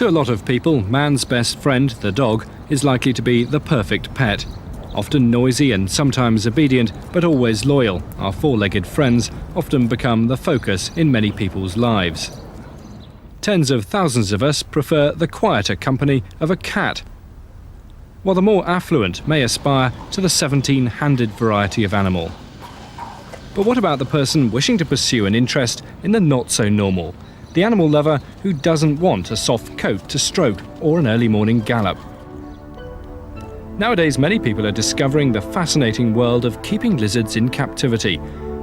To a lot of people, man's best friend, the dog, is likely to be the perfect pet. Often noisy and sometimes obedient, but always loyal, our four-legged friends often become the focus in many people's lives. Tens of thousands of us prefer the quieter company of a cat, while the more affluent may aspire to the 17-handed variety of animal. But what about the person wishing to pursue an interest in the not-so-normal? The animal lover who doesn't want a soft coat to stroke or an early morning gallop. Nowadays, many people are discovering the fascinating world of keeping lizards in captivity.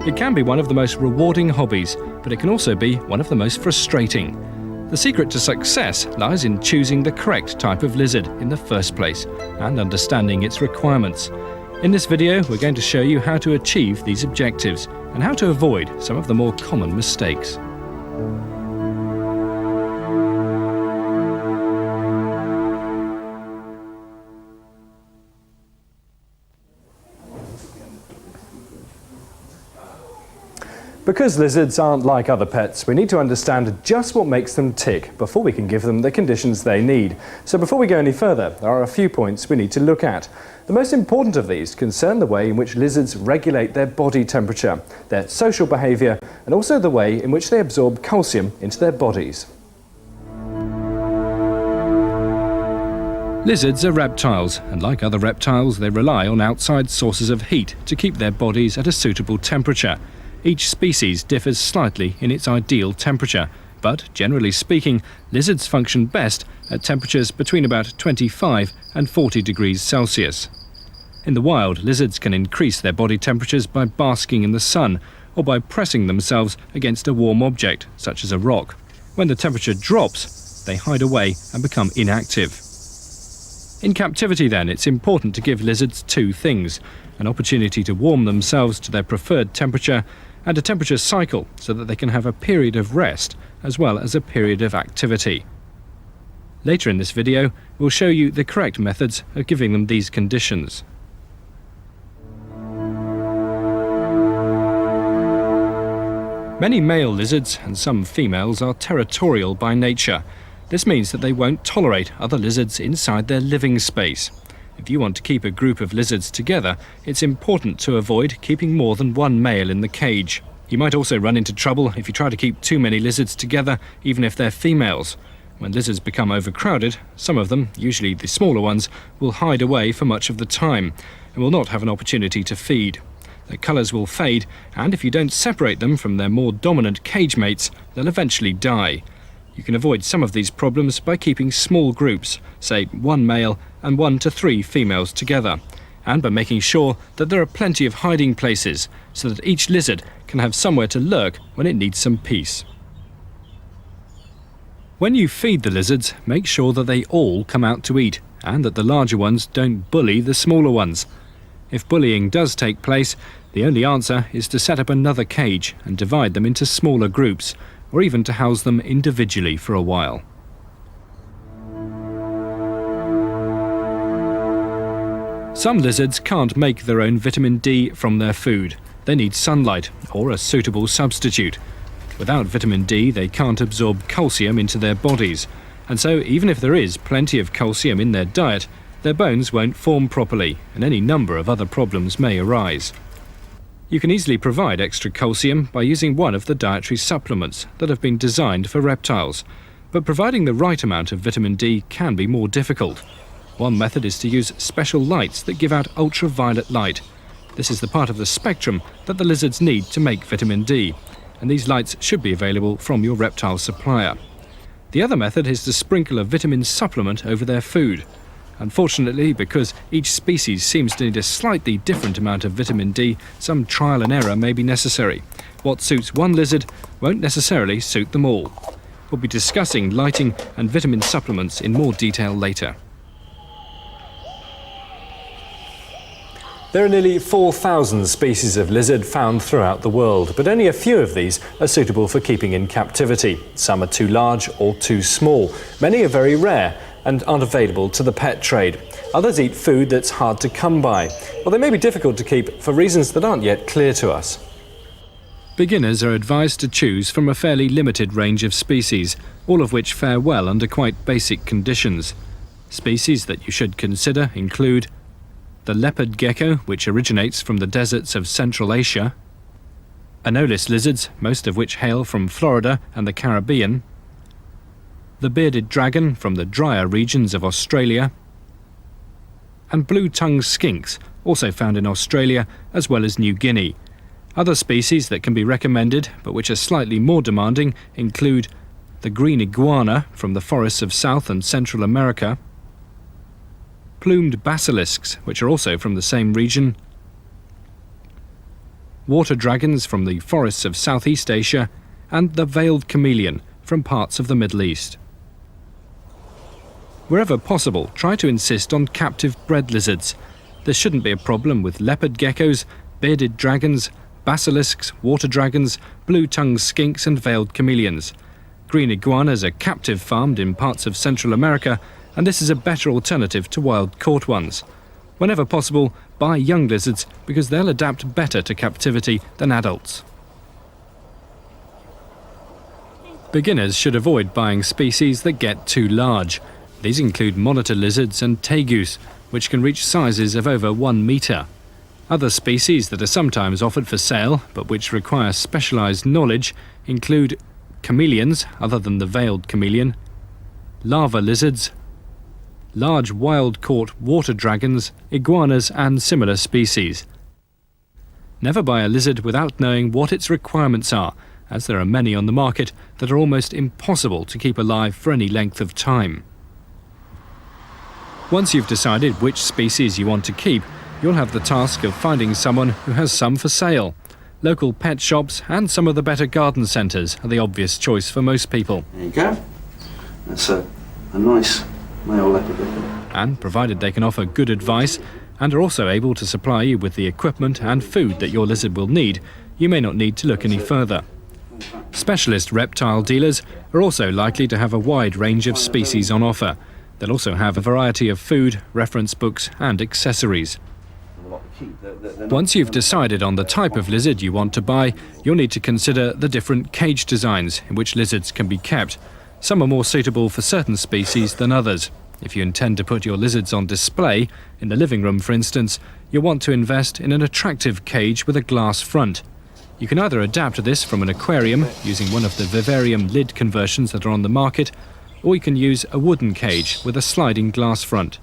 It can be one of the most rewarding hobbies, but it can also be one of the most frustrating. The secret to success lies in choosing the correct type of lizard in the first place and understanding its requirements. In this video, we're going to show you how to achieve these objectives and how to avoid some of the more common mistakes. Because lizards aren't like other pets, we need to understand just what makes them tick before we can give them the conditions they need. So before we go any further, there are a few points we need to look at. The most important of these concern the way in which lizards regulate their body temperature, their social behaviour, and also the way in which they absorb calcium into their bodies. Lizards are reptiles, and like other reptiles, they rely on outside sources of heat to keep their bodies at a suitable temperature. Each species differs slightly in its ideal temperature, but generally speaking, lizards function best at temperatures between about 25 and 40 degrees Celsius. In the wild, lizards can increase their body temperatures by basking in the sun or by pressing themselves against a warm object, such as a rock. When the temperature drops, they hide away and become inactive. In captivity then, it's important to give lizards two things: an opportunity to warm themselves to their preferred temperature and a temperature cycle so that they can have a period of rest as well as a period of activity. Later in this video, we'll show you the correct methods of giving them these conditions. Many male lizards and some females are territorial by nature. This means that they won't tolerate other lizards inside their living space. If you want to keep a group of lizards together, it's important to avoid keeping more than one male in the cage. You might also run into trouble if you try to keep too many lizards together, even if they're females. When lizards become overcrowded, some of them, usually the smaller ones, will hide away for much of the time and will not have an opportunity to feed. Their colours will fade, and if you don't separate them from their more dominant cage mates, they'll eventually die. You can avoid some of these problems by keeping small groups, say one male and 1 to 3 females together, and by making sure that there are plenty of hiding places so that each lizard can have somewhere to lurk when it needs some peace. When you feed the lizards, make sure that they all come out to eat and that the larger ones don't bully the smaller ones. If bullying does take place, the only answer is to set up another cage and divide them into smaller groups, or even to house them individually for a while. Some lizards can't make their own vitamin D from their food. They need sunlight or a suitable substitute. Without vitamin D, they can't absorb calcium into their bodies, and so even if there is plenty of calcium in their diet, their bones won't form properly, and any number of other problems may arise. You can easily provide extra calcium by using one of the dietary supplements that have been designed for reptiles, but providing the right amount of vitamin D can be more difficult. One method is to use special lights that give out ultraviolet light. This is the part of the spectrum that the lizards need to make vitamin D, and these lights should be available from your reptile supplier. The other method is to sprinkle a vitamin supplement over their food. Unfortunately, because each species seems to need a slightly different amount of vitamin D, some trial and error may be necessary. What suits one lizard won't necessarily suit them all. We'll be discussing lighting and vitamin supplements in more detail later. There are nearly 4,000 species of lizard found throughout the world, but only a few of these are suitable for keeping in captivity. Some are too large or too small. Many are very rare and aren't available to the pet trade. Others eat food that's hard to come by, or they may be difficult to keep for reasons that aren't yet clear to us. Beginners are advised to choose from a fairly limited range of species, all of which fare well under quite basic conditions. Species that you should consider include the leopard gecko, which originates from the deserts of Central Asia, anolis lizards, most of which hail from Florida and the Caribbean, the bearded dragon from the drier regions of Australia, and blue-tongued skinks, also found in Australia as well as New Guinea. Other species that can be recommended, but which are slightly more demanding, include the green iguana from the forests of South and Central America, plumed basilisks, which are also from the same region, water dragons from the forests of Southeast Asia, and the veiled chameleon from parts of the Middle East. Wherever possible, try to insist on captive bred lizards. There shouldn't be a problem with leopard geckos, bearded dragons, basilisks, water dragons, blue-tongued skinks and veiled chameleons. Green iguanas are captive farmed in parts of Central America, and this is a better alternative to wild-caught ones. Whenever possible, buy young lizards because they'll adapt better to captivity than adults. Beginners should avoid buying species that get too large. These include monitor lizards and tegus, which can reach sizes of over 1 metre. Other species that are sometimes offered for sale, but which require specialised knowledge, include chameleons, other than the veiled chameleon, lava lizards, large wild-caught water dragons, iguanas and similar species. Never buy a lizard without knowing what its requirements are, as there are many on the market that are almost impossible to keep alive for any length of time. Once you've decided which species you want to keep, you'll have the task of finding someone who has some for sale. Local pet shops and some of the better garden centres are the obvious choice for most people. There you go. That's a nice male leopard gecko. And provided they can offer good advice and are also able to supply you with the equipment and food that your lizard will need, you may not need to look any further. Specialist reptile dealers are also likely to have a wide range of species on offer. They'll also have a variety of food, reference books and accessories. Once you've decided on the type of lizard you want to buy, you'll need to consider the different cage designs in which lizards can be kept. Some are more suitable for certain species than others. If you intend to put your lizards on display, in the living room for instance, you'll want to invest in an attractive cage with a glass front. You can either adapt this from an aquarium using one of the vivarium lid conversions that are on the market, or you can use a wooden cage with a sliding glass front.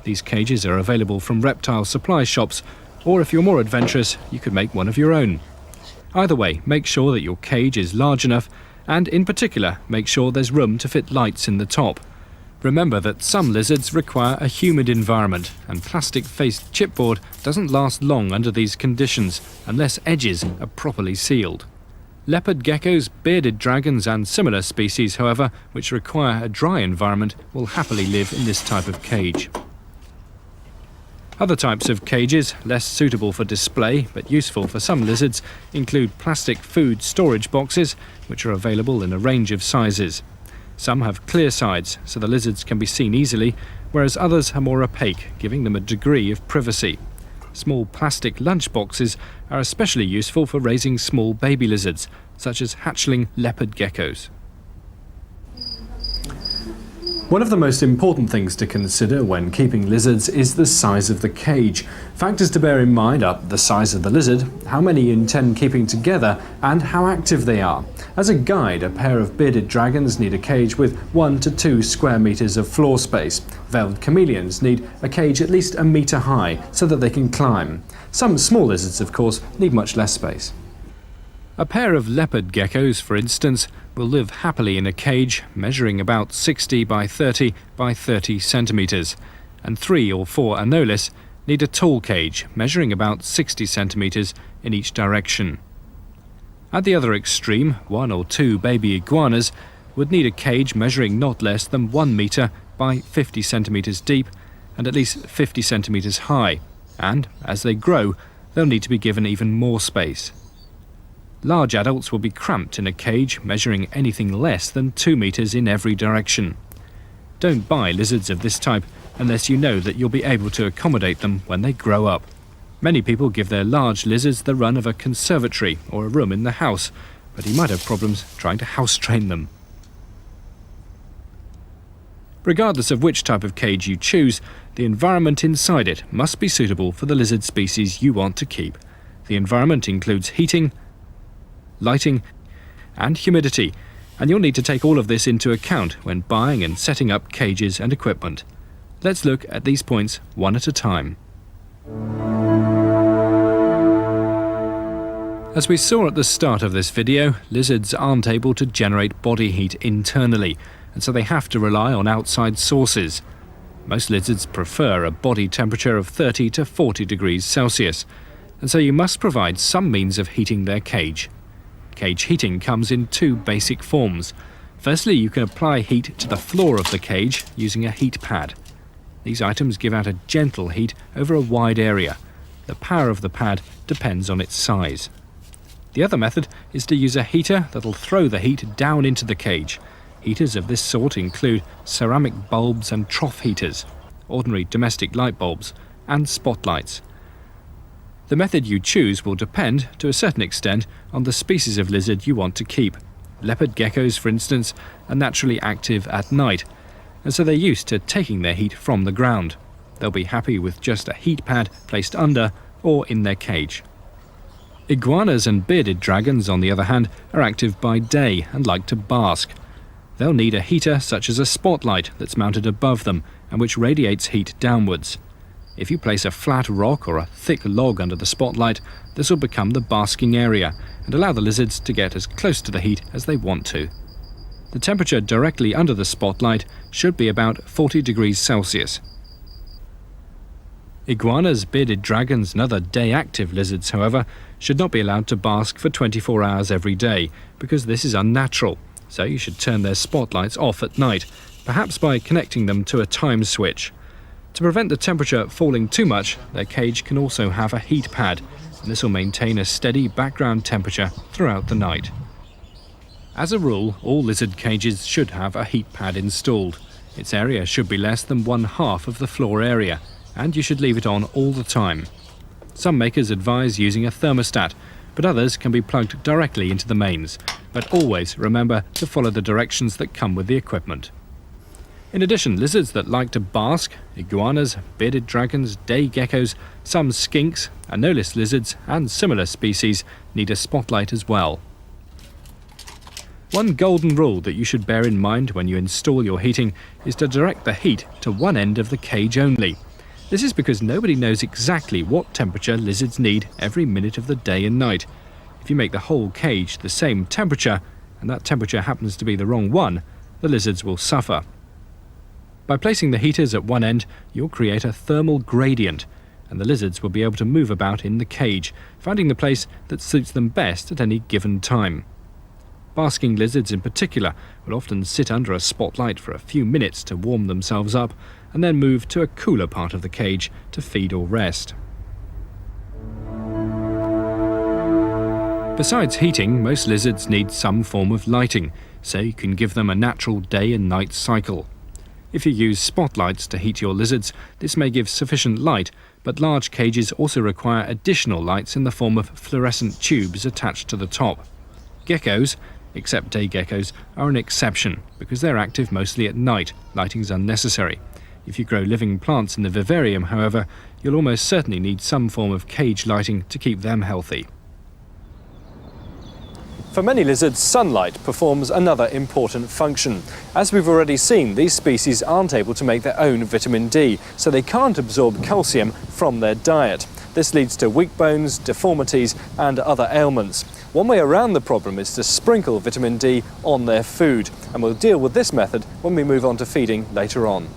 These cages are available from reptile supply shops, or if you're more adventurous, you could make one of your own. Either way, make sure that your cage is large enough, and in particular, make sure there's room to fit lights in the top. Remember that some lizards require a humid environment, and plastic-faced chipboard doesn't last long under these conditions unless edges are properly sealed. Leopard geckos, bearded dragons and similar species, however, which require a dry environment, will happily live in this type of cage. Other types of cages, less suitable for display but useful for some lizards, include plastic food storage boxes, which are available in a range of sizes. Some have clear sides, so the lizards can be seen easily, whereas others are more opaque, giving them a degree of privacy. Small plastic lunch boxes are especially useful for raising small baby lizards, such as hatchling leopard geckos. One of the most important things to consider when keeping lizards is the size of the cage. Factors to bear in mind are the size of the lizard, how many you intend keeping together, and how active they are. As a guide, a pair of bearded dragons need a cage with 1 to 2 square meters of floor space. Veiled chameleons need a cage at least 1 meter high so that they can climb. Some small lizards, of course, need much less space. A pair of leopard geckos, for instance, will live happily in a cage measuring about 60 by 30 by 30 centimetres, and 3 or 4 anolis need a tall cage measuring about 60 centimetres in each direction. At the other extreme, 1 or 2 baby iguanas would need a cage measuring not less than 1 metre by 50 centimetres deep and at least 50 centimetres high, and as they grow, they'll need to be given even more space. Large adults will be cramped in a cage measuring anything less than 2 meters in every direction. Don't buy lizards of this type unless you know that you'll be able to accommodate them when they grow up. Many people give their large lizards the run of a conservatory or a room in the house, but you might have problems trying to house train them. Regardless of which type of cage you choose, the environment inside it must be suitable for the lizard species you want to keep. The environment includes heating, lighting, and humidity, and you'll need to take all of this into account when buying and setting up cages and equipment. Let's look at these points one at a time. As we saw at the start of this video, lizards aren't able to generate body heat internally, and so they have to rely on outside sources. Most lizards prefer a body temperature of 30 to 40 degrees Celsius, and so you must provide some means of heating their cage. Cage heating comes in two basic forms. Firstly, you can apply heat to the floor of the cage using a heat pad. These items give out a gentle heat over a wide area. The power of the pad depends on its size. The other method is to use a heater that'll throw the heat down into the cage. Heaters of this sort include ceramic bulbs and trough heaters, ordinary domestic light bulbs, and spotlights. The method you choose will depend, to a certain extent, on the species of lizard you want to keep. Leopard geckos, for instance, are naturally active at night, and so they're used to taking their heat from the ground. They'll be happy with just a heat pad placed under or in their cage. Iguanas and bearded dragons, on the other hand, are active by day and like to bask. They'll need a heater such as a spotlight that's mounted above them and which radiates heat downwards. If you place a flat rock or a thick log under the spotlight, this will become the basking area and allow the lizards to get as close to the heat as they want to. The temperature directly under the spotlight should be about 40 degrees Celsius. Iguanas, bearded dragons and other day-active lizards, however, should not be allowed to bask for 24 hours every day because this is unnatural, so you should turn their spotlights off at night, perhaps by connecting them to a time switch. To prevent the temperature falling too much, their cage can also have a heat pad, and this will maintain a steady background temperature throughout the night. As a rule, all lizard cages should have a heat pad installed. Its area should be less than 1/2 of the floor area, and you should leave it on all the time. Some makers advise using a thermostat, but others can be plugged directly into the mains. But always remember to follow the directions that come with the equipment. In addition, lizards that like to bask, iguanas, bearded dragons, day geckos, some skinks, anolis lizards and similar species need a spotlight as well. One golden rule that you should bear in mind when you install your heating is to direct the heat to one end of the cage only. This is because nobody knows exactly what temperature lizards need every minute of the day and night. If you make the whole cage the same temperature, and that temperature happens to be the wrong one, the lizards will suffer. By placing the heaters at one end, you'll create a thermal gradient, and the lizards will be able to move about in the cage, finding the place that suits them best at any given time. Basking lizards in particular will often sit under a spotlight for a few minutes to warm themselves up, and then move to a cooler part of the cage to feed or rest. Besides heating, most lizards need some form of lighting, so you can give them a natural day and night cycle. If you use spotlights to heat your lizards, this may give sufficient light, but large cages also require additional lights in the form of fluorescent tubes attached to the top. Geckos, except day geckos, are an exception because they're active mostly at night. Lighting's unnecessary. If you grow living plants in the vivarium, however, you'll almost certainly need some form of cage lighting to keep them healthy. For many lizards, sunlight performs another important function. As we've already seen, these species aren't able to make their own vitamin D, so they can't absorb calcium from their diet. This leads to weak bones, deformities, and other ailments. One way around the problem is to sprinkle vitamin D on their food, and we'll deal with this method when we move on to feeding later on.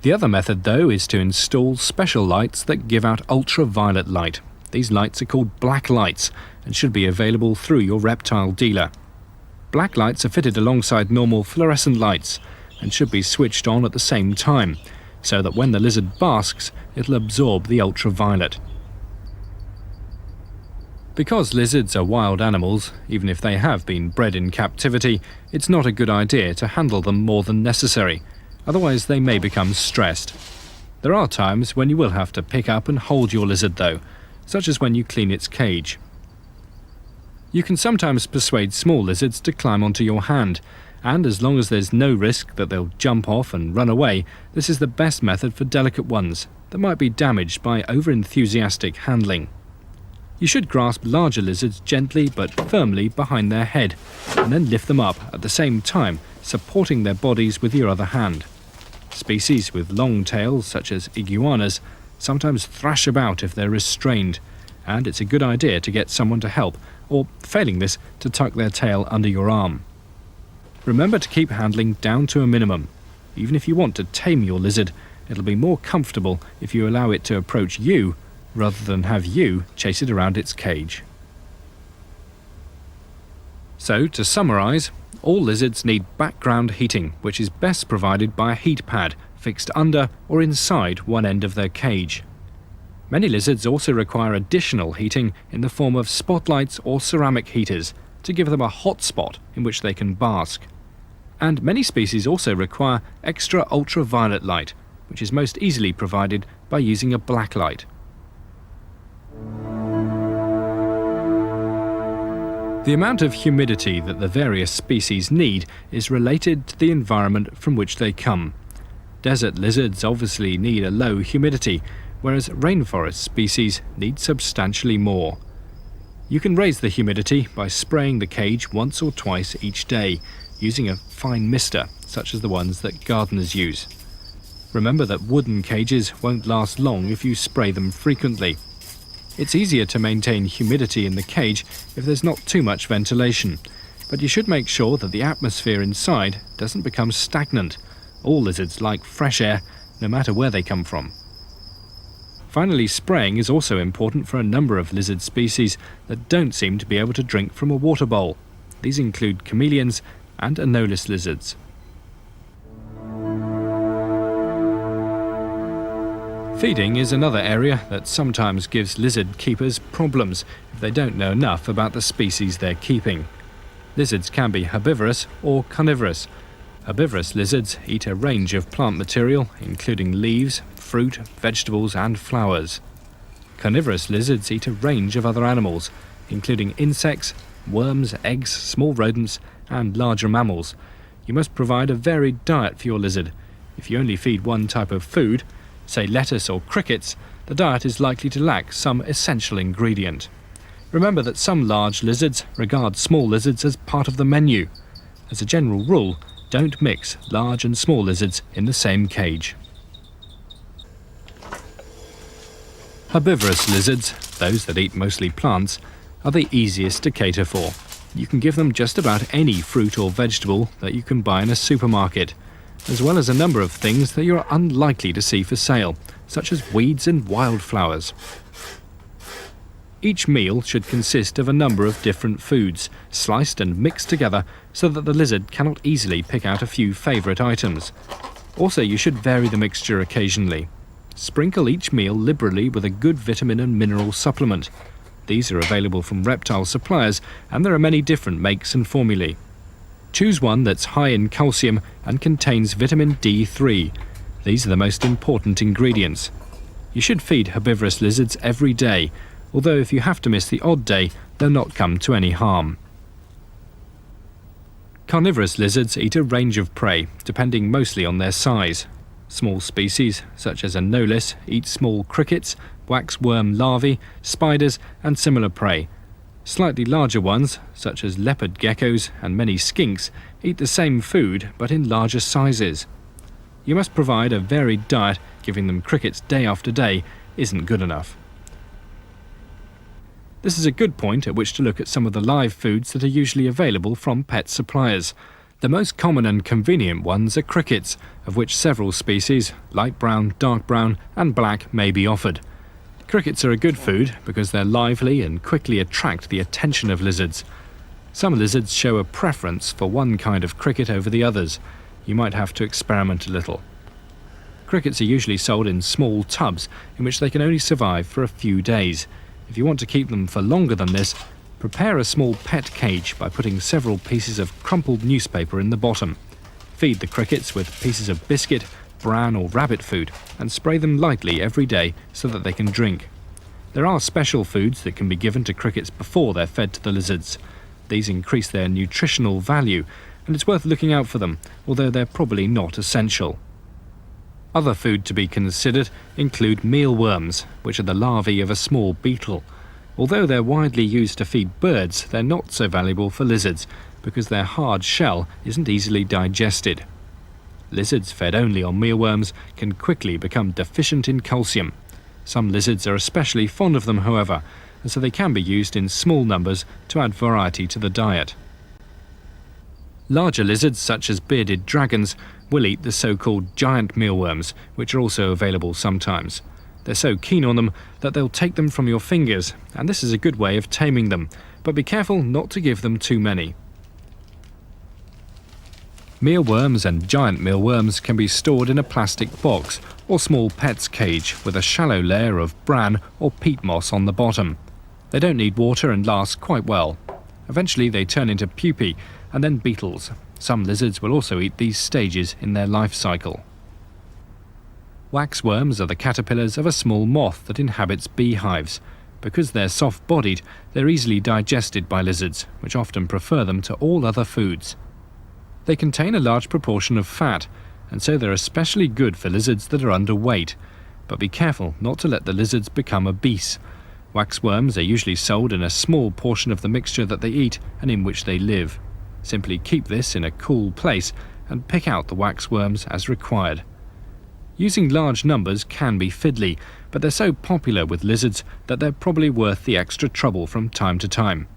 The other method, though, is to install special lights that give out ultraviolet light. These lights are called black lights and should be available through your reptile dealer. Black lights are fitted alongside normal fluorescent lights and should be switched on at the same time, so that when the lizard basks, it'll absorb the ultraviolet. Because lizards are wild animals, even if they have been bred in captivity, it's not a good idea to handle them more than necessary, otherwise they may become stressed. There are times when you will have to pick up and hold your lizard though, such as when you clean its cage. You can sometimes persuade small lizards to climb onto your hand, And as long as there's no risk that they'll jump off and run away, this is the best method for delicate ones that might be damaged by over-enthusiastic handling. You should grasp larger lizards gently but firmly behind their head, and then lift them up at the same time, supporting their bodies with your other hand. Species with long tails, such as iguanas, sometimes thrash about if they're restrained, and it's a good idea to get someone to help, or, failing this, to tuck their tail under your arm. Remember to keep handling down to a minimum. Even if you want to tame your lizard, it'll be more comfortable if you allow it to approach you rather than have you chase it around its cage. So, to summarise, all lizards need background heating, which is best provided by a heat pad fixed under or inside one end of their cage. Many lizards also require additional heating in the form of spotlights or ceramic heaters to give them a hot spot in which they can bask. And many species also require extra ultraviolet light, which is most easily provided by using a black light. The amount of humidity that the various species need is related to the environment from which they come. Desert lizards obviously need a low humidity, whereas rainforest species need substantially more. You can raise the humidity by spraying the cage once or twice each day, using a fine mister, such as the ones that gardeners use. Remember that wooden cages won't last long if you spray them frequently. It's easier to maintain humidity in the cage if there's not too much ventilation, but you should make sure that the atmosphere inside doesn't become stagnant. All lizards like fresh air, no matter where they come from. Finally, spraying is also important for a number of lizard species that don't seem to be able to drink from a water bowl. These include chameleons and anolis lizards. Feeding is another area that sometimes gives lizard keepers problems if they don't know enough about the species they're keeping. Lizards can be herbivorous or carnivorous. Herbivorous lizards eat a range of plant material, including leaves, fruit, vegetables and flowers. Carnivorous lizards eat a range of other animals, including insects, worms, eggs, small rodents and larger mammals. You must provide a varied diet for your lizard. If you only feed one type of food, say lettuce or crickets, the diet is likely to lack some essential ingredient. Remember that some large lizards regard small lizards as part of the menu. As a general rule, don't mix large and small lizards in the same cage. Herbivorous lizards, those that eat mostly plants, are the easiest to cater for. You can give them just about any fruit or vegetable that you can buy in a supermarket, as well as a number of things that you're unlikely to see for sale, such as weeds and wildflowers. Each meal should consist of a number of different foods, sliced and mixed together so that the lizard cannot easily pick out a few favourite items. Also, you should vary the mixture occasionally. Sprinkle each meal liberally with a good vitamin and mineral supplement. These are available from reptile suppliers, and there are many different makes and formulae. Choose one that's high in calcium and contains vitamin D3. These are the most important ingredients. You should feed herbivorous lizards every day, although if you have to miss the odd day, they'll not come to any harm. Carnivorous lizards eat a range of prey, depending mostly on their size. Small species, such as anolis, eat small crickets, waxworm larvae, spiders and similar prey. Slightly larger ones, such as leopard geckos and many skinks, eat the same food but in larger sizes. You must provide a varied diet. Giving them crickets day after day isn't good enough. This is a good point at which to look at some of the live foods that are usually available from pet suppliers. The most common and convenient ones are crickets, of which several species, light brown, dark brown and black, may be offered. Crickets are a good food because they're lively and quickly attract the attention of lizards. Some lizards show a preference for one kind of cricket over the others. You might have to experiment a little. Crickets are usually sold in small tubs in which they can only survive for a few days. If you want to keep them for longer than this, prepare a small pet cage by putting several pieces of crumpled newspaper in the bottom. Feed the crickets with pieces of biscuit, bran or rabbit food and spray them lightly every day so that they can drink. There are special foods that can be given to crickets before they're fed to the lizards. These increase their nutritional value and it's worth looking out for them, although they're probably not essential. Other food to be considered include mealworms, which are the larvae of a small beetle. Although they're widely used to feed birds, they're not so valuable for lizards, because their hard shell isn't easily digested. Lizards fed only on mealworms can quickly become deficient in calcium. Some lizards are especially fond of them, however, and so they can be used in small numbers to add variety to the diet. Larger lizards, such as bearded dragons, will eat the so-called giant mealworms, which are also available sometimes. They're so keen on them that they'll take them from your fingers, and this is a good way of taming them, but be careful not to give them too many. Mealworms and giant mealworms can be stored in a plastic box or small pet's cage with a shallow layer of bran or peat moss on the bottom. They don't need water and last quite well. Eventually they turn into pupae and then beetles. Some lizards will also eat these stages in their life cycle. Waxworms are the caterpillars of a small moth that inhabits beehives. Because they're soft-bodied, they're easily digested by lizards, which often prefer them to all other foods. They contain a large proportion of fat, and so they're especially good for lizards that are underweight. But be careful not to let the lizards become obese. Waxworms are usually sold in a small portion of the mixture that they eat and in which they live. Simply keep this in a cool place and pick out the waxworms as required. Using large numbers can be fiddly, but they're so popular with lizards that they're probably worth the extra trouble from time to time.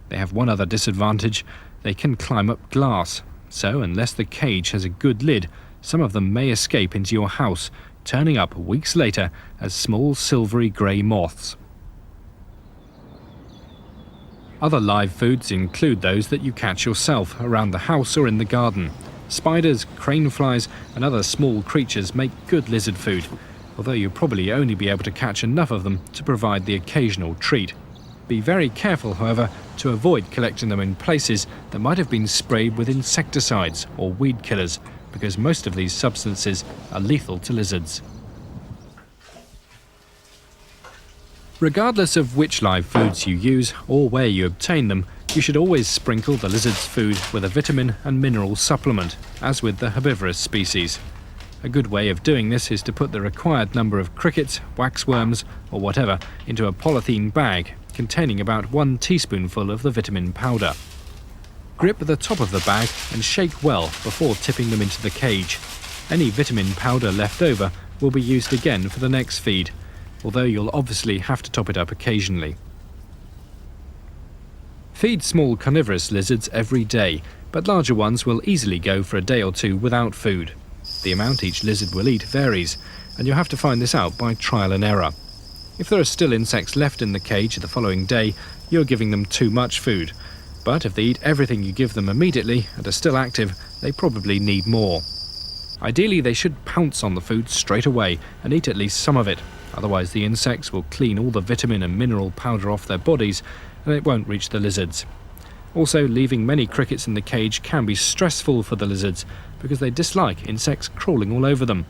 They have one other disadvantage: they can climb up glass. So, unless the cage has a good lid, some of them may escape into your house, turning up weeks later as small silvery grey moths. Other live foods include those that you catch yourself around the house or in the garden. Spiders, crane flies and other small creatures make good lizard food, although you'll probably only be able to catch enough of them to provide the occasional treat. Be very careful, however, to avoid collecting them in places that might have been sprayed with insecticides or weed killers, because most of these substances are lethal to lizards. Regardless of which live foods you use or where you obtain them, you should always sprinkle the lizard's food with a vitamin and mineral supplement, as with the herbivorous species. A good way of doing this is to put the required number of crickets, waxworms, or whatever into a polythene bag containing about 1 teaspoonful of the vitamin powder. Grip the top of the bag and shake well before tipping them into the cage. Any vitamin powder left over will be used again for the next feed, although you'll obviously have to top it up occasionally. Feed small carnivorous lizards every day, but larger ones will easily go for a day or two without food. The amount each lizard will eat varies, and you'll have to find this out by trial and error. If there are still insects left in the cage the following day, you're giving them too much food. But if they eat everything you give them immediately and are still active, they probably need more. Ideally, they should pounce on the food straight away and eat at least some of it. Otherwise, the insects will clean all the vitamin and mineral powder off their bodies, and it won't reach the lizards. Also, leaving many crickets in the cage can be stressful for the lizards because they dislike insects crawling all over them.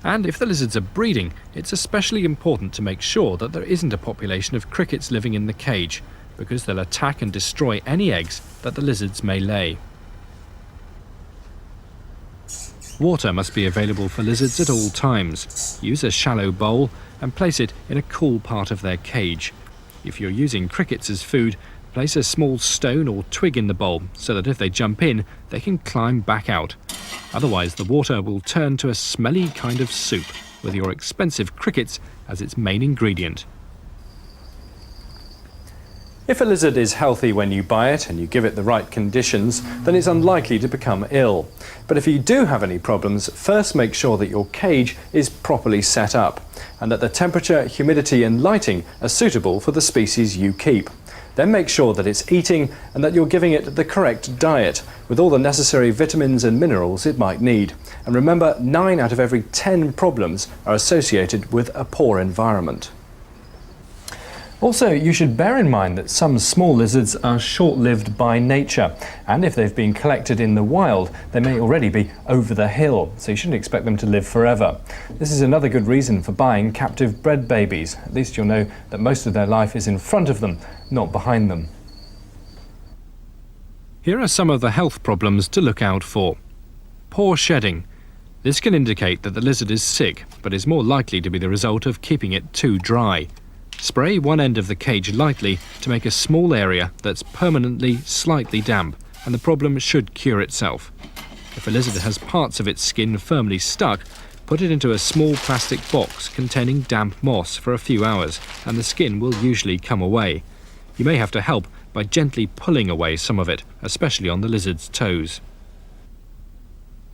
And if the lizards are breeding, it's especially important to make sure that there isn't a population of crickets living in the cage, because they'll attack and destroy any eggs that the lizards may lay. Water must be available for lizards at all times. Use a shallow bowl and place it in a cool part of their cage. If you're using crickets as food, place a small stone or twig in the bowl so that if they jump in, they can climb back out. Otherwise, the water will turn to a smelly kind of soup with your expensive crickets as its main ingredient. If a lizard is healthy when you buy it and you give it the right conditions, then it's unlikely to become ill. But if you do have any problems, first make sure that your cage is properly set up and that the temperature, humidity and lighting are suitable for the species you keep. Then make sure that it's eating and that you're giving it the correct diet with all the necessary vitamins and minerals it might need. And remember, 9 out of every 10 problems are associated with a poor environment. Also, you should bear in mind that some small lizards are short-lived by nature, and if they've been collected in the wild, they may already be over the hill, so you shouldn't expect them to live forever. This is another good reason for buying captive bred babies. At least you'll know that most of their life is in front of them, not behind them. Here are some of the health problems to look out for. Poor shedding. This can indicate that the lizard is sick, but is more likely to be the result of keeping it too dry. Spray one end of the cage lightly to make a small area that's permanently slightly damp, and the problem should cure itself. If a lizard has parts of its skin firmly stuck, put it into a small plastic box containing damp moss for a few hours, and the skin will usually come away. You may have to help by gently pulling away some of it, especially on the lizard's toes.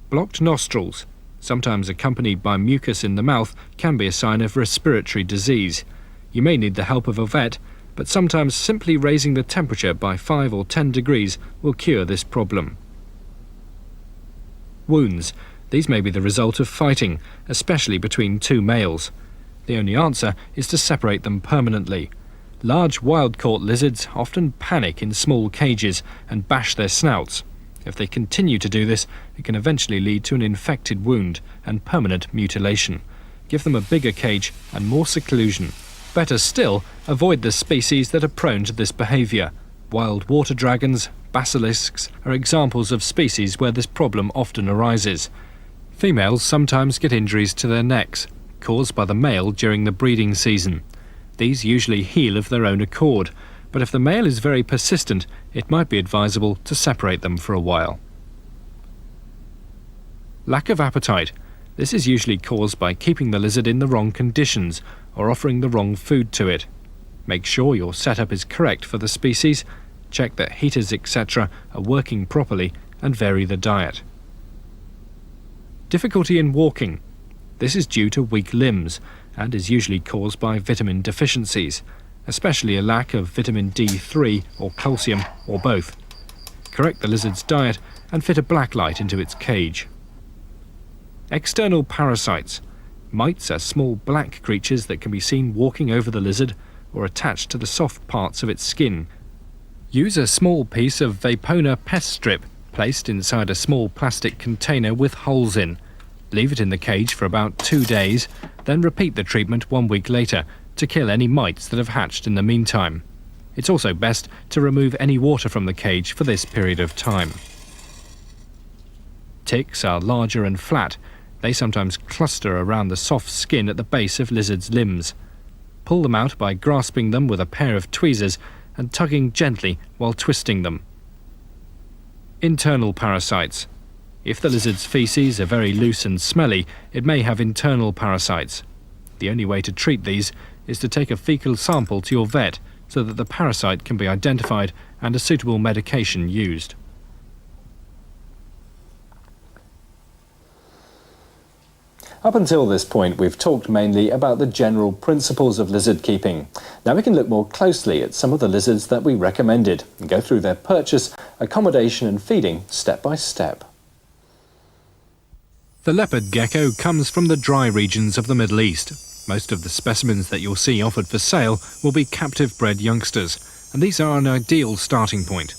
Blocked nostrils, sometimes accompanied by mucus in the mouth, can be a sign of respiratory disease. You may need the help of a vet, but sometimes simply raising the temperature by 5 or 10 degrees will cure this problem. Wounds. These may be the result of fighting, especially between two males. The only answer is to separate them permanently. Large wild-caught lizards often panic in small cages and bash their snouts. If they continue to do this, it can eventually lead to an infected wound and permanent mutilation. Give them a bigger cage and more seclusion. Better still, avoid the species that are prone to this behaviour. Wild water dragons, basilisks are examples of species where this problem often arises. Females sometimes get injuries to their necks, caused by the male during the breeding season. These usually heal of their own accord, but if the male is very persistent, it might be advisable to separate them for a while. Lack of appetite. This is usually caused by keeping the lizard in the wrong conditions or offering the wrong food to it. Make sure your setup is correct for the species, check that heaters etc. are working properly, and vary the diet. Difficulty in walking. This is due to weak limbs and is usually caused by vitamin deficiencies, especially a lack of vitamin D3 or calcium or both. Correct the lizard's diet and fit a black light into its cage. External parasites. Mites are small black creatures that can be seen walking over the lizard or attached to the soft parts of its skin. Use a small piece of Vapona pest strip placed inside a small plastic container with holes in. Leave it in the cage for about 2 days, then repeat the treatment 1 week later to kill any mites that have hatched in the meantime. It's also best to remove any water from the cage for this period of time. Ticks are larger and flat. They sometimes cluster around the soft skin at the base of lizards' limbs. Pull them out by grasping them with a pair of tweezers and tugging gently while twisting them. Internal parasites. If the lizard's feces are very loose and smelly, it may have internal parasites. The only way to treat these is to take a fecal sample to your vet so that the parasite can be identified and a suitable medication used. Up until this point, we've talked mainly about the general principles of lizard keeping. Now we can look more closely at some of the lizards that we recommended and go through their purchase, accommodation and feeding step by step. The leopard gecko comes from the dry regions of the Middle East. Most of the specimens that you'll see offered for sale will be captive-bred youngsters, and these are an ideal starting point.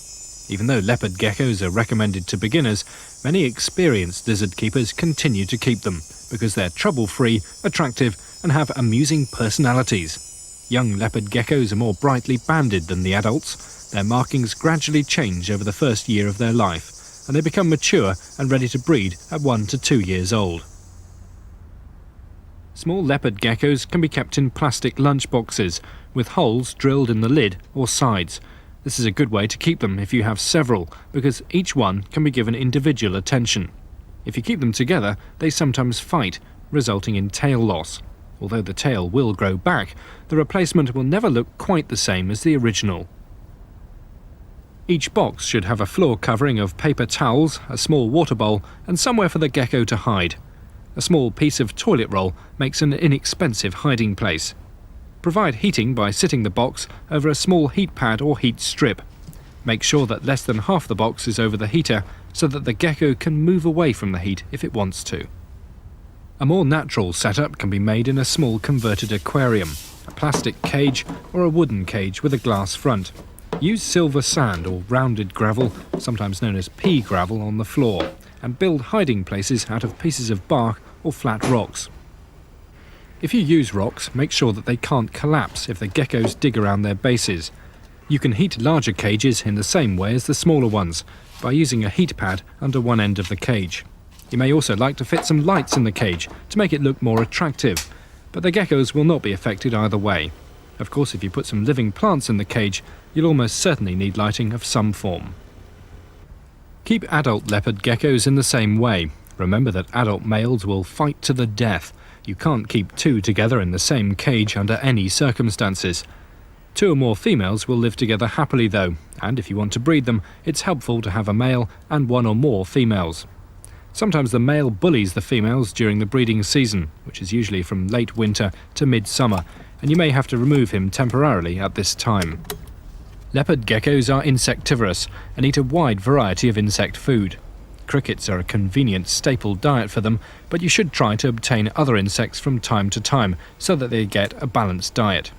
Even though leopard geckos are recommended to beginners, many experienced lizard keepers continue to keep them because they're trouble-free, attractive, and have amusing personalities. Young leopard geckos are more brightly banded than the adults. Their markings gradually change over the first year of their life, and they become mature and ready to breed at 1 to 2 years old. Small leopard geckos can be kept in plastic lunch boxes with holes drilled in the lid or sides. This is a good way to keep them if you have several, because each one can be given individual attention. If you keep them together, they sometimes fight, resulting in tail loss. Although the tail will grow back, the replacement will never look quite the same as the original. Each box should have a floor covering of paper towels, a small water bowl, and somewhere for the gecko to hide. A small piece of toilet roll makes an inexpensive hiding place. Provide heating by sitting the box over a small heat pad or heat strip. Make sure that less than half the box is over the heater so that the gecko can move away from the heat if it wants to. A more natural setup can be made in a small converted aquarium, a plastic cage or a wooden cage with a glass front. Use silver sand or rounded gravel, sometimes known as pea gravel, on the floor, and build hiding places out of pieces of bark or flat rocks. If you use rocks, make sure that they can't collapse if the geckos dig around their bases. You can heat larger cages in the same way as the smaller ones. by using a heat pad under one end of the cage. You may also like to fit some lights in the cage to make it look more attractive, but the geckos will not be affected either way. Of course, if you put some living plants in the cage, you'll almost certainly need lighting of some form. Keep adult leopard geckos in the same way. Remember that adult males will fight to the death. You can't keep two together in the same cage under any circumstances. Two or more females will live together happily though, and if you want to breed them, it's helpful to have a male and one or more females. Sometimes the male bullies the females during the breeding season, which is usually from late winter to mid-summer, and you may have to remove him temporarily at this time. Leopard geckos are insectivorous and eat a wide variety of insect food. Crickets are a convenient staple diet for them, but you should try to obtain other insects from time to time so that they get a balanced diet.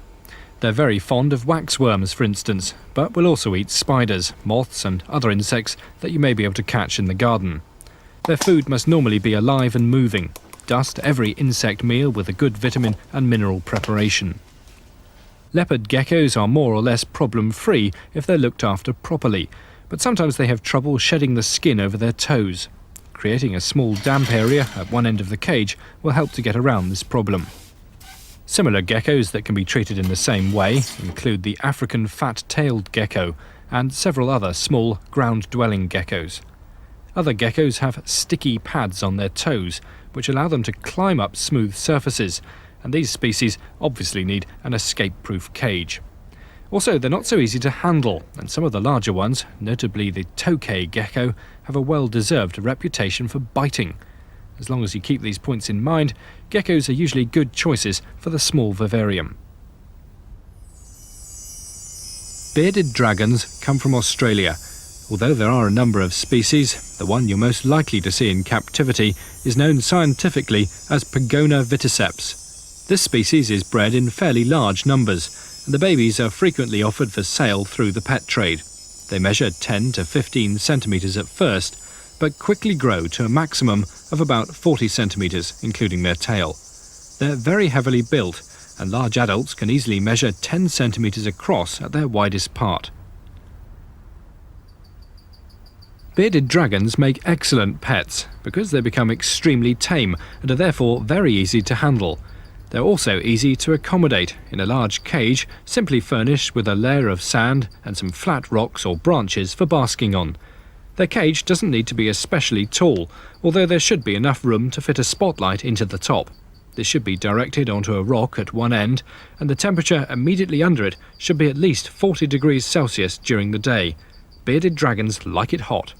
They're very fond of waxworms, for instance, but will also eat spiders, moths and other insects that you may be able to catch in the garden. Their food must normally be alive and moving. Dust every insect meal with a good vitamin and mineral preparation. Leopard geckos are more or less problem-free if they're looked after properly, but sometimes they have trouble shedding the skin over their toes. Creating a small damp area at one end of the cage will help to get around this problem. Similar geckos that can be treated in the same way include the African fat-tailed gecko and several other small ground-dwelling geckos. Other geckos have sticky pads on their toes, which allow them to climb up smooth surfaces, and these species obviously need an escape-proof cage. Also, they're not so easy to handle, and some of the larger ones, notably the tokay gecko, have a well-deserved reputation for biting. As long as you keep these points in mind, geckos are usually good choices for the small vivarium. Bearded dragons come from Australia. Although there are a number of species, the one you're most likely to see in captivity is known scientifically as Pagona viticeps. This species is bred in fairly large numbers, and the babies are frequently offered for sale through the pet trade. They measure 10 to 15 centimetres at first, but quickly grow to a maximum of about 40 centimetres, including their tail. They're very heavily built, and large adults can easily measure 10 centimetres across at their widest part. Bearded dragons make excellent pets because they become extremely tame and are therefore very easy to handle. They're also easy to accommodate in a large cage, simply furnished with a layer of sand and some flat rocks or branches for basking on. Their cage doesn't need to be especially tall, although there should be enough room to fit a spotlight into the top. This should be directed onto a rock at one end, and the temperature immediately under it should be at least 40 degrees Celsius during the day. Bearded dragons like it hot.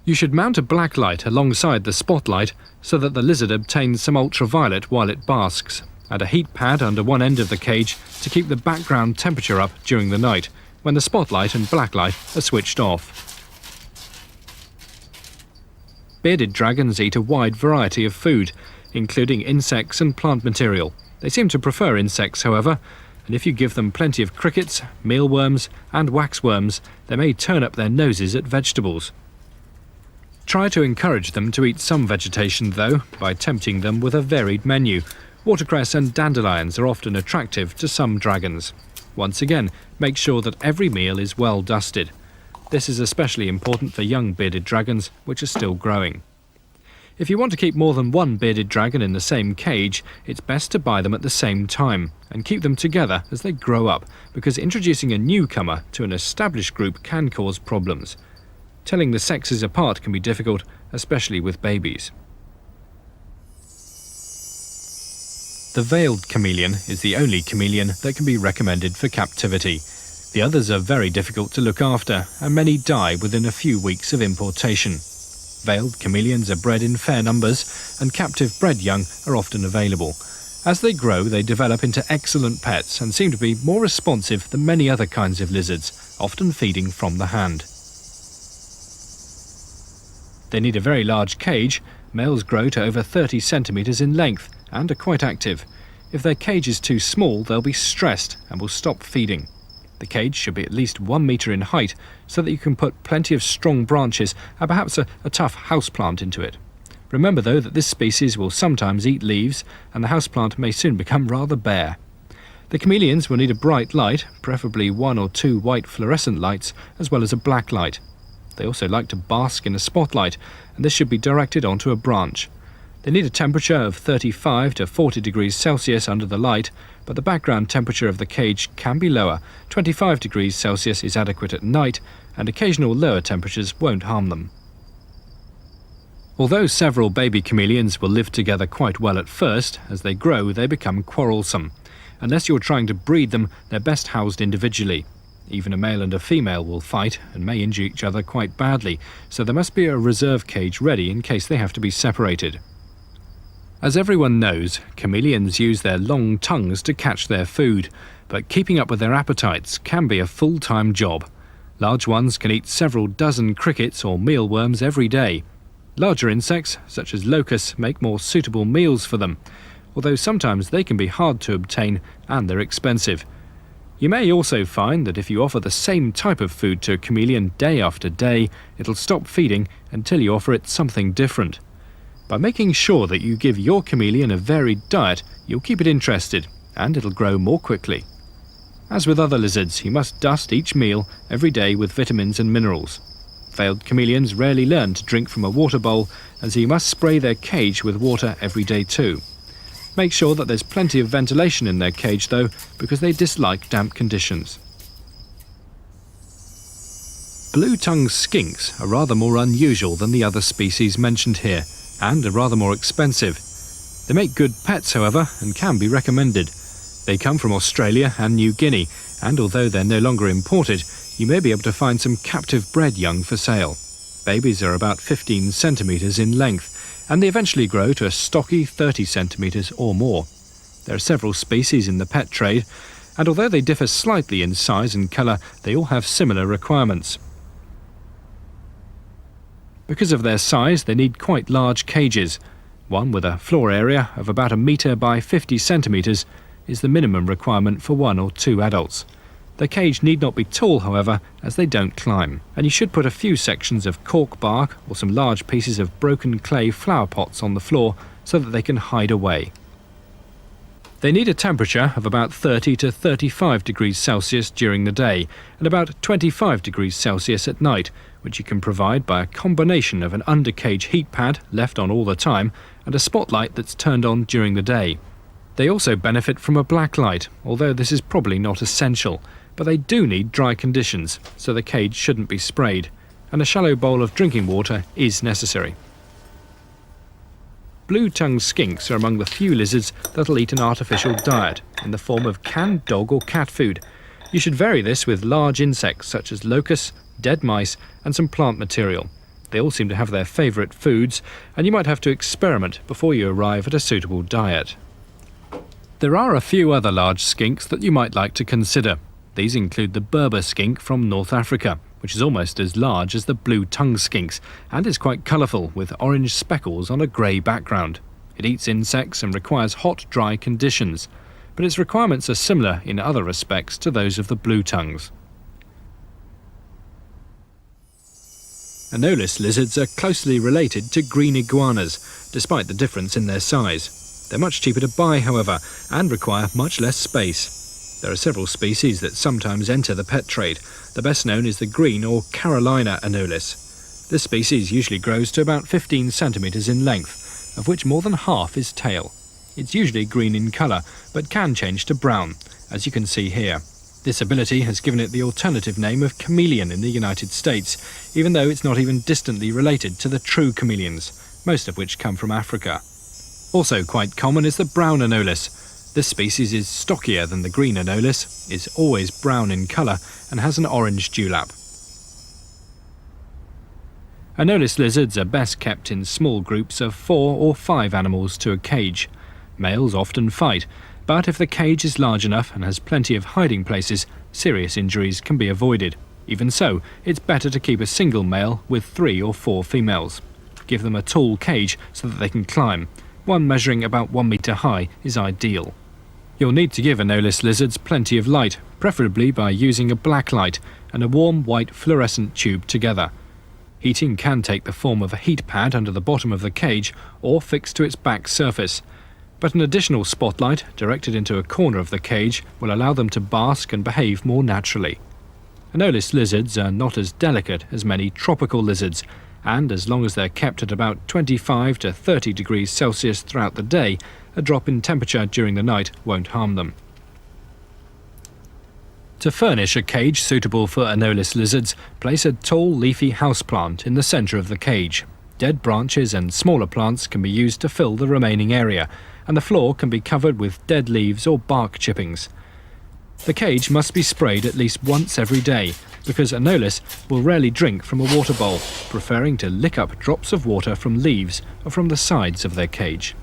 You should mount a blacklight alongside the spotlight so that the lizard obtains some ultraviolet while it basks, and a heat pad under one end of the cage to keep the background temperature up during the night, when the spotlight and blacklight are switched off. Bearded dragons eat a wide variety of food, including insects and plant material. They seem to prefer insects, however, and if you give them plenty of crickets, mealworms and waxworms, they may turn up their noses at vegetables. Try to encourage them to eat some vegetation, though, by tempting them with a varied menu. Watercress and dandelions are often attractive to some dragons. Once again, make sure that every meal is well dusted. This is especially important for young bearded dragons, which are still growing. If you want to keep more than one bearded dragon in the same cage, it's best to buy them at the same time and keep them together as they grow up, because introducing a newcomer to an established group can cause problems. Telling the sexes apart can be difficult, especially with babies. The veiled chameleon is the only chameleon that can be recommended for captivity. The others are very difficult to look after, and many die within a few weeks of importation. Veiled chameleons are bred in fair numbers, and captive bred young are often available. As they grow, they develop into excellent pets and seem to be more responsive than many other kinds of lizards, often feeding from the hand. They need a very large cage. Males grow to over 30 centimetres in length and are quite active. If their cage is too small, they'll be stressed and will stop feeding. The cage should be at least 1 metre in height so that you can put plenty of strong branches and perhaps a tough houseplant into it. Remember though that this species will sometimes eat leaves and the houseplant may soon become rather bare. The chameleons will need a bright light, preferably 1 or 2 white fluorescent lights as well as a black light. They also like to bask in a spotlight, and this should be directed onto a branch. They need a temperature of 35 to 40 degrees Celsius under the light, but the background temperature of the cage can be lower. 25 degrees Celsius is adequate at night, and occasional lower temperatures won't harm them. Although several baby chameleons will live together quite well at first, as they grow they become quarrelsome. Unless you're trying to breed them, they're best housed individually. Even a male and a female will fight and may injure each other quite badly, so there must be a reserve cage ready in case they have to be separated. As everyone knows, chameleons use their long tongues to catch their food, but keeping up with their appetites can be a full-time job. Large ones can eat several dozen crickets or mealworms every day. Larger insects, such as locusts, make more suitable meals for them, although sometimes they can be hard to obtain and they're expensive. You may also find that if you offer the same type of food to a chameleon day after day, it'll stop feeding until you offer it something different. By making sure that you give your chameleon a varied diet, you'll keep it interested and it'll grow more quickly. As with other lizards, you must dust each meal every day with vitamins and minerals. Failed chameleons rarely learn to drink from a water bowl, and so you must spray their cage with water every day too. Make sure that there's plenty of ventilation in their cage though, because they dislike damp conditions. Blue-tongued skinks are rather more unusual than the other species mentioned here, and are rather more expensive. They make good pets, however, and can be recommended. They come from Australia and New Guinea, and although they're no longer imported, you may be able to find some captive bred young for sale. Babies are about 15 centimetres in length, and they eventually grow to a stocky 30 centimetres or more. There are several species in the pet trade, and although they differ slightly in size and colour, they all have similar requirements. Because of their size, they need quite large cages. One with a floor area of about 1 metre by 50 centimetres is the minimum requirement for 1 or 2 adults. The cage need not be tall, however, as they don't climb, and you should put a few sections of cork bark or some large pieces of broken clay flower pots on the floor so that they can hide away. They need a temperature of about 30 to 35 degrees Celsius during the day and about 25 degrees Celsius at night, which you can provide by a combination of an undercage heat pad left on all the time and a spotlight that's turned on during the day. They also benefit from a black light, although this is probably not essential, but they do need dry conditions, so the cage shouldn't be sprayed, and a shallow bowl of drinking water is necessary. Blue-tongued skinks are among the few lizards that'll eat an artificial diet in the form of canned dog or cat food. You should vary this with large insects such as locusts, dead mice and some plant material. They all seem to have their favourite foods, and you might have to experiment before you arrive at a suitable diet. There are a few other large skinks that you might like to consider. These include the Berber skink from North Africa, which is almost as large as the blue-tongued skinks and is quite colourful with orange speckles on a grey background. It eats insects and requires hot, dry conditions, but its requirements are similar in other respects to those of the blue-tongues. Anolis lizards are closely related to green iguanas, despite the difference in their size. They're much cheaper to buy, however, and require much less space. There are several species that sometimes enter the pet trade. The best known is the green or Carolina anolis. This species usually grows to about 15 centimetres in length, of which more than half is tail. It's usually green in colour, but can change to brown, as you can see here. This ability has given it the alternative name of chameleon in the United States, even though it's not even distantly related to the true chameleons, most of which come from Africa. Also quite common is the brown anolis. This species is stockier than the green anolis, is always brown in colour and has an orange dewlap. Anolis lizards are best kept in small groups of 4 or 5 animals to a cage. Males often fight, but if the cage is large enough and has plenty of hiding places, serious injuries can be avoided. Even so, it's better to keep a single male with 3 or 4 females. Give them a tall cage so that they can climb. One measuring about 1 metre high is ideal. You'll need to give anolis lizards plenty of light, preferably by using a black light and a warm white fluorescent tube together. Heating can take the form of a heat pad under the bottom of the cage or fixed to its back surface, but an additional spotlight directed into a corner of the cage will allow them to bask and behave more naturally. Anolis lizards are not as delicate as many tropical lizards, and as long as they're kept at about 25 to 30 degrees Celsius throughout the day, a drop in temperature during the night won't harm them. To furnish a cage suitable for Anolis lizards, place a tall leafy houseplant in the centre of the cage. Dead branches and smaller plants can be used to fill the remaining area, and the floor can be covered with dead leaves or bark chippings. The cage must be sprayed at least once every day, because Anolis will rarely drink from a water bowl, preferring to lick up drops of water from leaves or from the sides of their cage.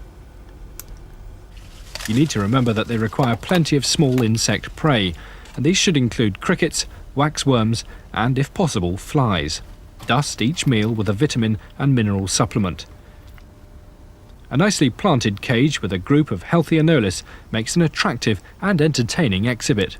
You need to remember that they require plenty of small insect prey, and these should include crickets, waxworms, and, if possible, flies. Dust each meal with a vitamin and mineral supplement. A nicely planted cage with a group of healthy Anolis makes an attractive and entertaining exhibit.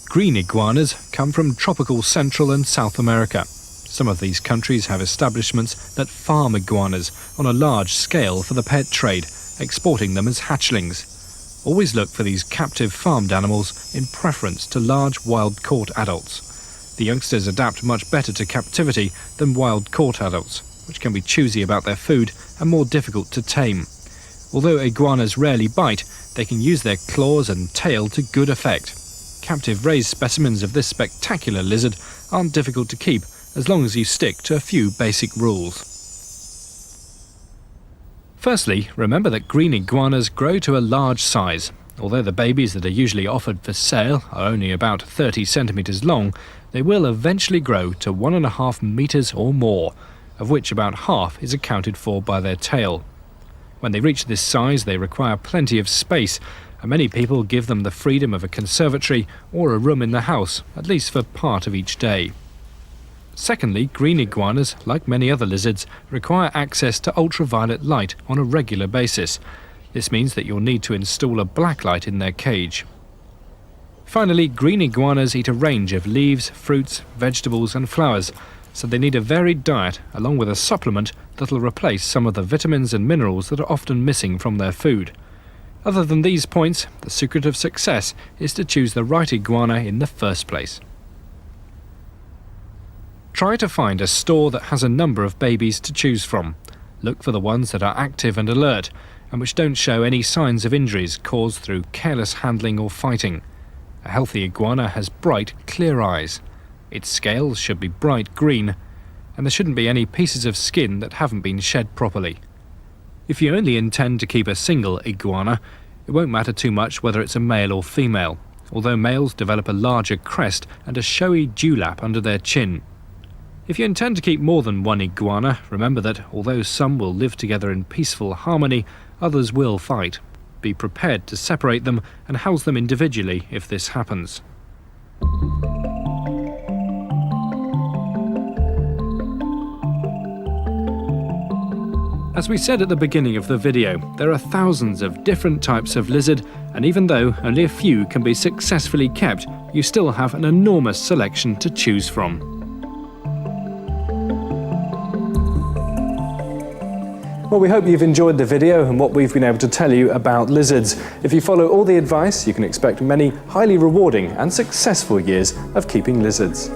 Green iguanas come from tropical Central and South America. Some of these countries have establishments that farm iguanas on a large scale for the pet trade, exporting them as hatchlings. Always look for these captive farmed animals in preference to large wild-caught adults. The youngsters adapt much better to captivity than wild-caught adults, which can be choosy about their food and more difficult to tame. Although iguanas rarely bite, they can use their claws and tail to good effect. Captive raised specimens of this spectacular lizard aren't difficult to keep as long as you stick to a few basic rules. Firstly, remember that green iguanas grow to a large size. Although the babies that are usually offered for sale are only about 30 centimetres long, they will eventually grow to 1.5 metres or more, of which about half is accounted for by their tail. When they reach this size, they require plenty of space, and many people give them the freedom of a conservatory or a room in the house, at least for part of each day. Secondly, green iguanas, like many other lizards, require access to ultraviolet light on a regular basis. This means that you'll need to install a black light in their cage. Finally, green iguanas eat a range of leaves, fruits, vegetables and flowers, so they need a varied diet along with a supplement that'll replace some of the vitamins and minerals that are often missing from their food. Other than these points, the secret of success is to choose the right iguana in the first place. Try to find a store that has a number of babies to choose from. Look for the ones that are active and alert, and which don't show any signs of injuries caused through careless handling or fighting. A healthy iguana has bright, clear eyes. Its scales should be bright green, and there shouldn't be any pieces of skin that haven't been shed properly. If you only intend to keep a single iguana, it won't matter too much whether it's a male or female, although males develop a larger crest and a showy dewlap under their chin. If you intend to keep more than one iguana, remember that although some will live together in peaceful harmony, others will fight. Be prepared to separate them and house them individually if this happens. As we said at the beginning of the video, there are thousands of different types of lizard, and even though only a few can be successfully kept, you still have an enormous selection to choose from. Well, we hope you've enjoyed the video and what we've been able to tell you about lizards. If you follow all the advice, you can expect many highly rewarding and successful years of keeping lizards.